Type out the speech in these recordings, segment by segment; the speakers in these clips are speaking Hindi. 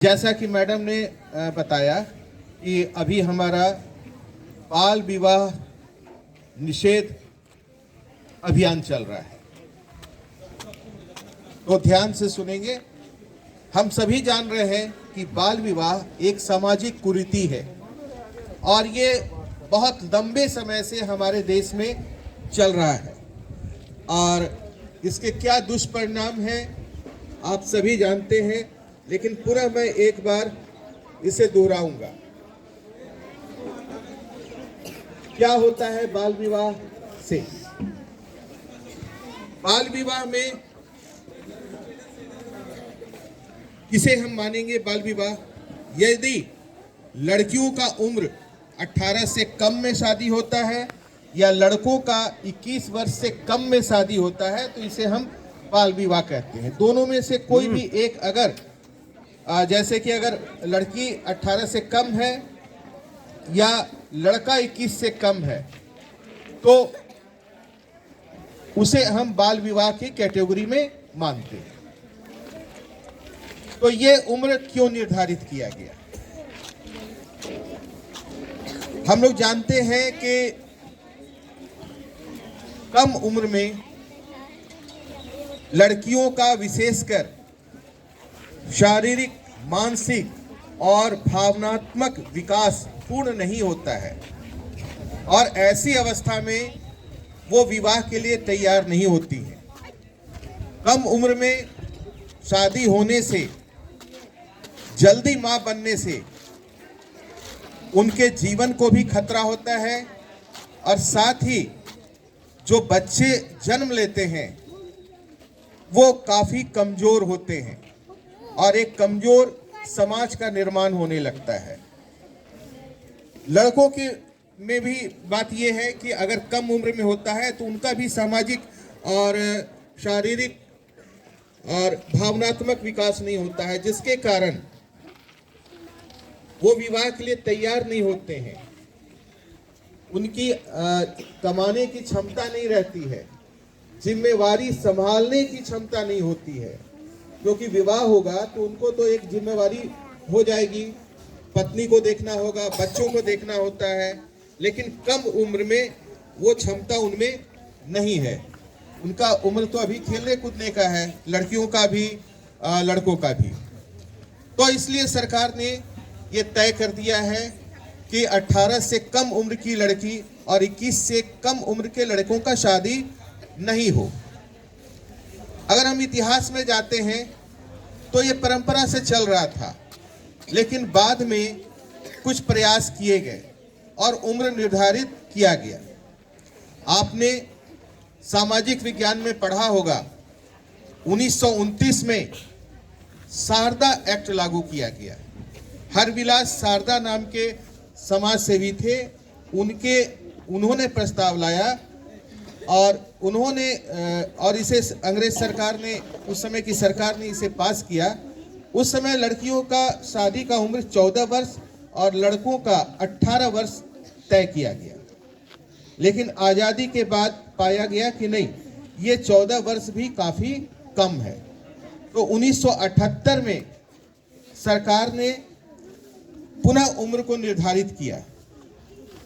जैसा कि मैडम ने बताया कि अभी हमारा बाल विवाह निषेध अभियान चल रहा है, तो ध्यान से सुनेंगे। हम सभी जान रहे हैं कि बाल विवाह एक सामाजिक कुरीति है और ये बहुत लंबे समय से हमारे देश में चल रहा है और इसके क्या दुष्परिणाम हैं आप सभी जानते हैं, लेकिन पुनः मैं एक बार इसे दोहराऊंगा। क्या होता है बाल विवाह से? बाल विवाह में किसे हम मानेंगे बाल विवाह? यदि लड़कियों का उम्र 18 से कम में शादी होता है या लड़कों का 21 वर्ष से कम में शादी होता है तो इसे हम बाल विवाह कहते हैं। दोनों में से कोई भी एक अगर जैसे कि अगर लड़की 18 से कम है या लड़का 21 से कम है तो उसे हम बाल विवाह की कैटेगरी में मानते हैं। तो ये उम्र क्यों निर्धारित किया गया? हम लोग जानते हैं कि कम उम्र में लड़कियों का विशेषकर शारीरिक, मानसिक और भावनात्मक विकास पूर्ण नहीं होता है और ऐसी अवस्था में वो विवाह के लिए तैयार नहीं होती है। कम उम्र में शादी होने से, जल्दी मां बनने से उनके जीवन को भी खतरा होता है और साथ ही जो बच्चे जन्म लेते हैं वो काफी कमजोर होते हैं और एक कमजोर समाज का निर्माण होने लगता है। लड़कों के में भी बात यह है कि अगर कम उम्र में होता है तो उनका भी सामाजिक और शारीरिक और भावनात्मक विकास नहीं होता है, जिसके कारण वो विवाह के लिए तैयार नहीं होते हैं। उनकी कमाने की क्षमता नहीं रहती है, जिम्मेवारी संभालने की क्षमता नहीं होती है, क्योंकि विवाह होगा तो उनको तो एक जिम्मेवारी हो जाएगी, पत्नी को देखना होगा, बच्चों को देखना होता है, लेकिन कम उम्र में वो क्षमता उनमें नहीं है। उनका उम्र तो अभी खेलने कूदने का है, लड़कियों का भी लड़कों का भी। तो इसलिए सरकार ने ये तय कर दिया है कि 18 से कम उम्र की लड़की और 21 से कम उम्र के लड़कों का शादी नहीं हो। अगर हम इतिहास में जाते हैं तो ये परंपरा से चल रहा था, लेकिन बाद में कुछ प्रयास किए गए और उम्र निर्धारित किया गया। आपने सामाजिक विज्ञान में पढ़ा होगा, 1929 में शारदा एक्ट लागू किया गया। हरविलास शारदा नाम के समाज सेवी थे, उन्होंने प्रस्ताव लाया और इसे अंग्रेज सरकार ने, उस समय की सरकार ने इसे पास किया। उस समय लड़कियों का शादी का उम्र 14 वर्ष और लड़कों का 18 वर्ष तय किया गया, लेकिन आज़ादी के बाद पाया गया कि नहीं, ये 14 वर्ष भी काफ़ी कम है। तो 1978 में सरकार ने पुनः उम्र को निर्धारित किया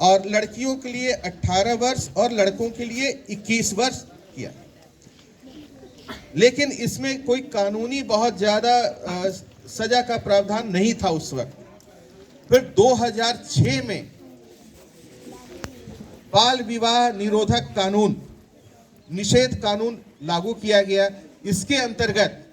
और लड़कियों के लिए 18 वर्ष और लड़कों के लिए 21 वर्ष किया, लेकिन इसमें कोई कानूनी बहुत ज़्यादा सजा का प्रावधान नहीं था उस वक्त। फिर 2006 में बाल विवाह निरोधक कानून, निषेध कानून लागू किया गया। इसके अंतर्गत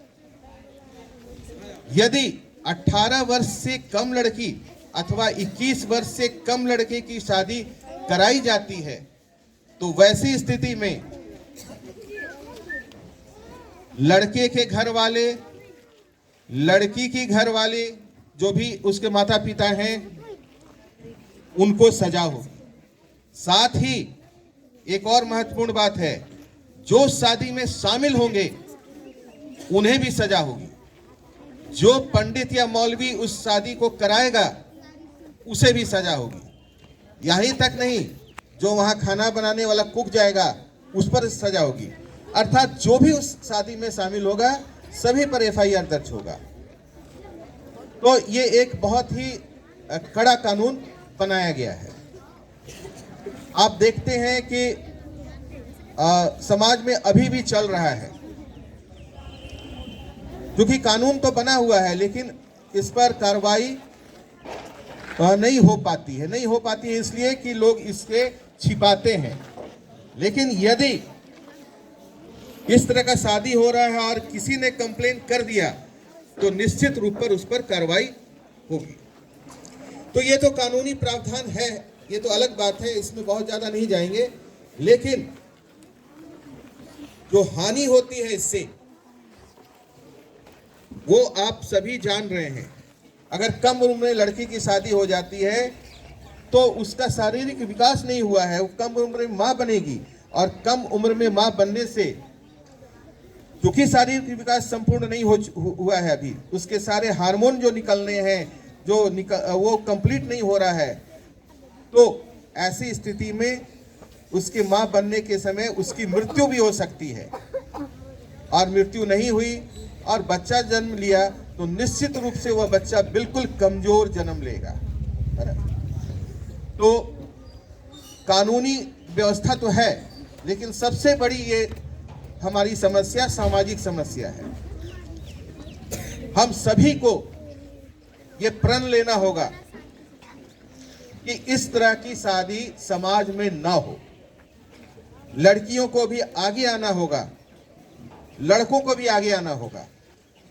यदि 18 वर्ष से कम लड़की अथवा 21 वर्ष से कम लड़के की शादी कराई जाती है तो वैसी स्थिति में लड़के के घर वाले, लड़की की घर वाले, जो भी उसके माता पिता हैं, उनको सजा होगी। साथ ही एक और महत्वपूर्ण बात है, जो शादी में शामिल होंगे उन्हें भी सजा होगी। जो पंडित या मौलवी उस शादी को कराएगा उसे भी सजा होगी। यहीं तक नहीं, जो वहां खाना बनाने वाला कुक जाएगा उस पर सजा होगी। अर्थात जो भी उस शादी में शामिल होगा सभी पर एफआईआर दर्ज होगा। तो ये एक बहुत ही कड़ा कानून बनाया गया है। आप देखते हैं कि समाज में अभी भी चल रहा है, क्योंकि कानून तो बना हुआ है लेकिन इस पर कार्रवाई नहीं हो पाती है इसलिए कि लोग इसके छिपाते हैं। लेकिन यदि इस तरह का शादी हो रहा है और किसी ने कंप्लेन कर दिया तो निश्चित रूप पर उस पर कार्रवाई होगी। तो ये तो कानूनी प्रावधान है, ये तो अलग बात है, इसमें बहुत ज्यादा नहीं जाएंगे। लेकिन जो हानि होती है इससे वो आप सभी जान रहे हैं। अगर कम उम्र में लड़की की शादी हो जाती है तो उसका शारीरिक विकास नहीं हुआ है, वो कम उम्र में मां बनेगी और कम उम्र में मां बनने से क्योंकि शारीरिक विकास संपूर्ण नहीं हुआ है अभी, उसके सारे हार्मोन जो निकलने हैं वो कंप्लीट नहीं हो रहा है। तो ऐसी स्थिति में उसकी मां बनने के समय उसकी मृत्यु भी हो सकती है, और मृत्यु नहीं हुई और बच्चा जन्म लिया तो निश्चित रूप से वह बच्चा बिल्कुल कमजोर जन्म लेगा। तो कानूनी व्यवस्था तो है, लेकिन सबसे बड़ी ये हमारी समस्या सामाजिक समस्या है। हम सभी को ये प्रण लेना होगा कि इस तरह की शादी समाज में ना हो। लड़कियों को भी आगे आना होगा, लड़कों को भी आगे आना होगा।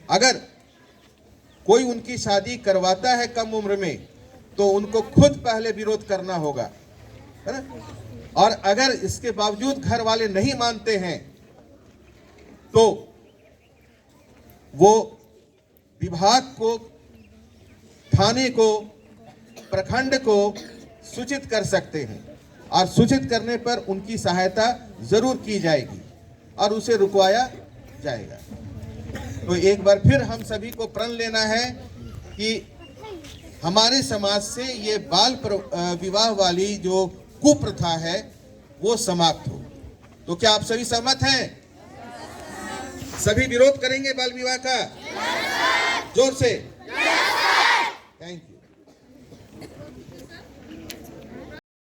अगर कोई उनकी शादी करवाता है कम उम्र में तो उनको खुद पहले विरोध करना होगा, है ना? और अगर इसके बावजूद घर वाले नहीं मानते हैं तो वो विभाग को, थाने को, प्रखंड को सूचित कर सकते हैं और सूचित करने पर उनकी सहायता जरूर की जाएगी और उसे रुकवाया जाएगा। तो एक बार फिर हम सभी को प्रण लेना है कि हमारे समाज से ये बाल विवाह वाली जो कुप्रथा है वो समाप्त हो। तो क्या आप सभी सहमत हैं? सभी विरोध करेंगे बाल विवाह का? जोर से।